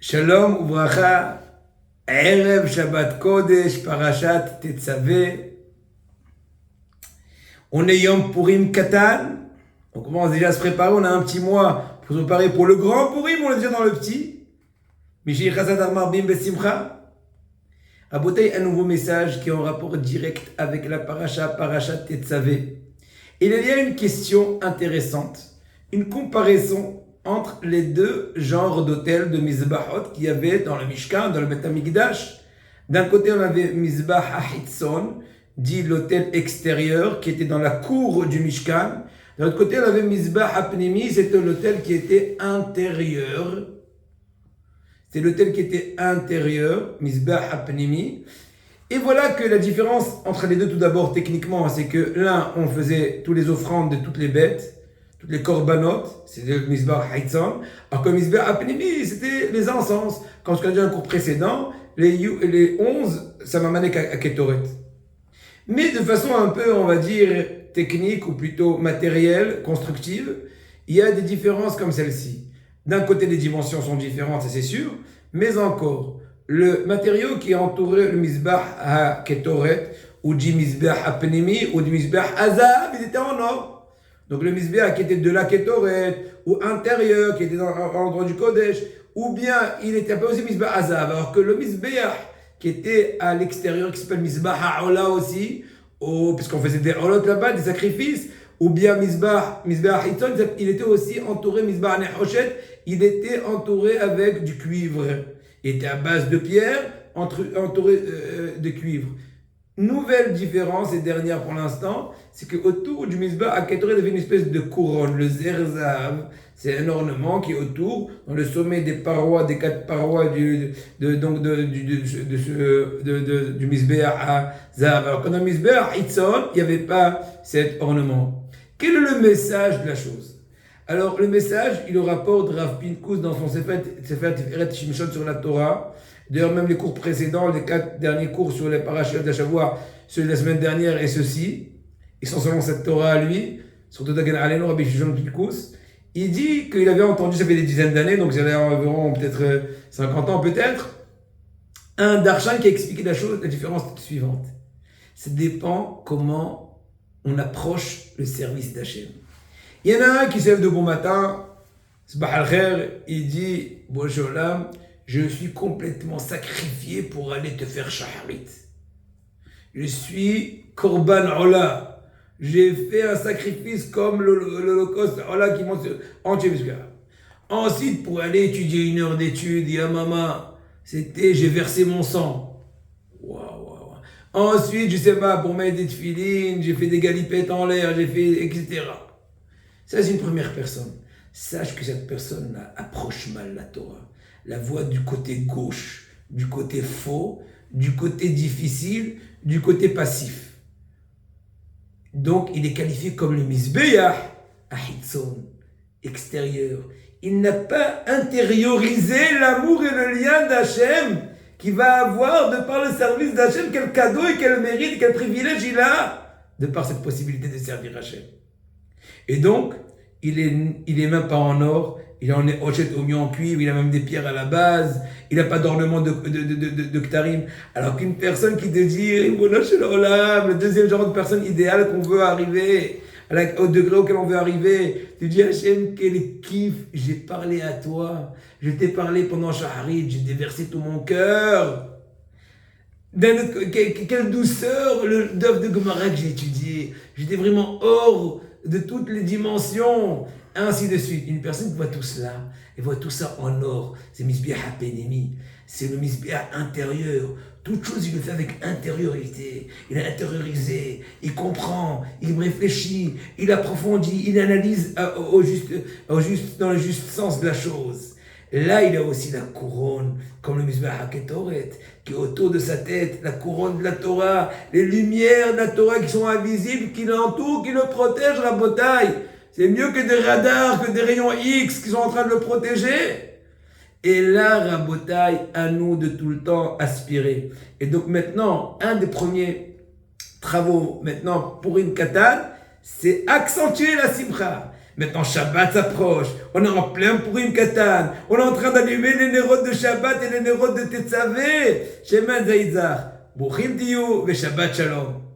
Shalom Uvracha, Erev Shabbat Kodesh, Parashat Tetzaveh. On est Yom Purim Katan. On commence déjà à se préparer. On a un petit mois pour se préparer pour le grand Purim. On est déjà dans le petit. Mishir Chazad Armar Bim Besimcha. Abotei, un nouveau message qui est en rapport direct avec la Parashat Tetzaveh. Il y a une question intéressante, une comparaison entre les deux genres d'autels de Mizbahot qu'il y avait dans le Mishkan, dans le Beth Amikdash. D'un côté, on avait Mizbah HaHitzon, dit l'autel extérieur, qui était dans la cour du Mishkan. De l'autre côté, on avait Mizbah HaPnimi, c'était l'autel qui était intérieur. C'est l'autel qui était intérieur, Mizbah HaPnimi. Et voilà que la différence entre les deux, tout d'abord, techniquement, c'est que l'un, on faisait tous les offrandes de toutes les bêtes, toutes les korbanot, c'était le Mizbah Haïtzon, alors que le Mizbah Apnimi, c'était les encens. Quand je connais un cours précédent, les 11, ça m'a mené à Ketoret. Mais de façon un peu, on va dire, technique, ou plutôt matérielle, constructive, il y a des différences comme celle-ci. D'un côté, les dimensions sont différentes, ça c'est sûr, mais encore, le matériau qui entourait le Mizbah à Ketoret, ou du Mizbah Apnimi, ou du Mizbah Azav, il était en or. Donc le Mizbeach qui était de la Ketoret, ou intérieur, qui était dans l'endroit du Kodesh, ou bien il était appelé aussi Mizbeach Azav, alors que le Mizbeach qui était à l'extérieur, qui s'appelle Mizbeach Ha'ola aussi, puisqu'on faisait des holot là-bas, des sacrifices, ou bien Mizbeach Hitzon, il était aussi entouré, Mizbeach Nechoshet, il était entouré avec du cuivre. Il était à base de pierre, entouré de cuivre. Nouvelle différence, et dernière pour l'instant, c'est qu'autour du Mizbah à Ketoret, il y avait une espèce de couronne, le Zerzav. C'est un ornement qui est autour, dans le sommet des parois, des 4 parois du Mizbah à Zav. Alors qu'en Mizbah à Hitzon, il n'y avait pas cet ornement. Quel est le message de la chose? Alors, le message, il le rapporte Rav Pinkus dans son Sefer Tiferet Shimshon sur la Torah. D'ailleurs, même les cours précédents, les 4 derniers cours sur les parashot d'Ashavua, ceux de la semaine dernière et ceux-ci, ils sont selon cette Torah à lui, surtout Dagan Aleno, Rabbi Shimshon Pinkus. Il dit qu'il avait entendu, ça fait des dizaines d'années, donc ça avait environ peut-être 50 ans peut-être, un darshan qui a expliqué la chose, la différence suivante. Ça dépend comment on approche le service d'Hachem. Il y en a un qui se lève de bon matin, il dit, bonjour l'âme, je suis complètement sacrifié pour aller te faire shaharit. Je suis korban ola. J'ai fait un sacrifice comme l'holocauste ola qui monte entier. Ensuite, pour aller étudier 1 heure d'études, maman, j'ai versé mon sang. Waouh. Ensuite, je sais pas, pour mettre des tefilines, j'ai fait des galipettes en l'air, j'ai fait, etc. Ça, c'est une première personne. Sache que cette personne approche mal la Torah. La voie du côté gauche, du côté faux, du côté difficile, du côté passif. Donc, il est qualifié comme le Mizbeach à Hitzon, extérieur. Il n'a pas intériorisé l'amour et le lien d'Hachem qu'il va avoir de par le service d'Hachem. Quel cadeau et quel mérite, quel privilège il a de par cette possibilité de servir Hachem. Et donc, il est même pas en or, il en est hochette au mieux en cuivre, il a même des pierres à la base, il n'a pas d'ornement de ktarim. Alors qu'une personne qui te dit, le deuxième genre de personne idéale qu'on veut arriver, au degré auquel on veut arriver, tu dis Hachem, quel kiff, j'ai parlé à toi, je t'ai parlé pendant Shaharit, j'ai déversé tout mon cœur. Quelle douceur, le dove de Gemara que j'ai étudié, j'étais vraiment hors de toutes les dimensions, ainsi de suite. Une personne qui voit tout cela, et voit tout ça en or, c'est Mizbeach HaPnimi, c'est le Mizbeach intérieur. Toute chose, il le fait avec intériorité. Il est intériorisé, il comprend, il réfléchit, il approfondit, il analyse dans le juste sens de la chose. Là, il a aussi la couronne, comme le Mizbeach HaKetoret, qui est autour de sa tête, la couronne de la Torah, les lumières de la Torah qui sont invisibles, qui l'entourent, qui le protègent, la bataille. C'est mieux que des radars, que des rayons X qui sont en train de le protéger. Et là, Rabotai, à nous de tout le temps aspirer. Et donc maintenant, un des premiers travaux, maintenant, pour une katane, c'est accentuer la simcha. Maintenant, Shabbat s'approche. On est en plein Purim Katan. On est en train d'allumer les nérodes de Shabbat et les nérodes de Tetzavé. Shema Zaïdzar. Bouchim Tiyu ve Shabbat Shalom.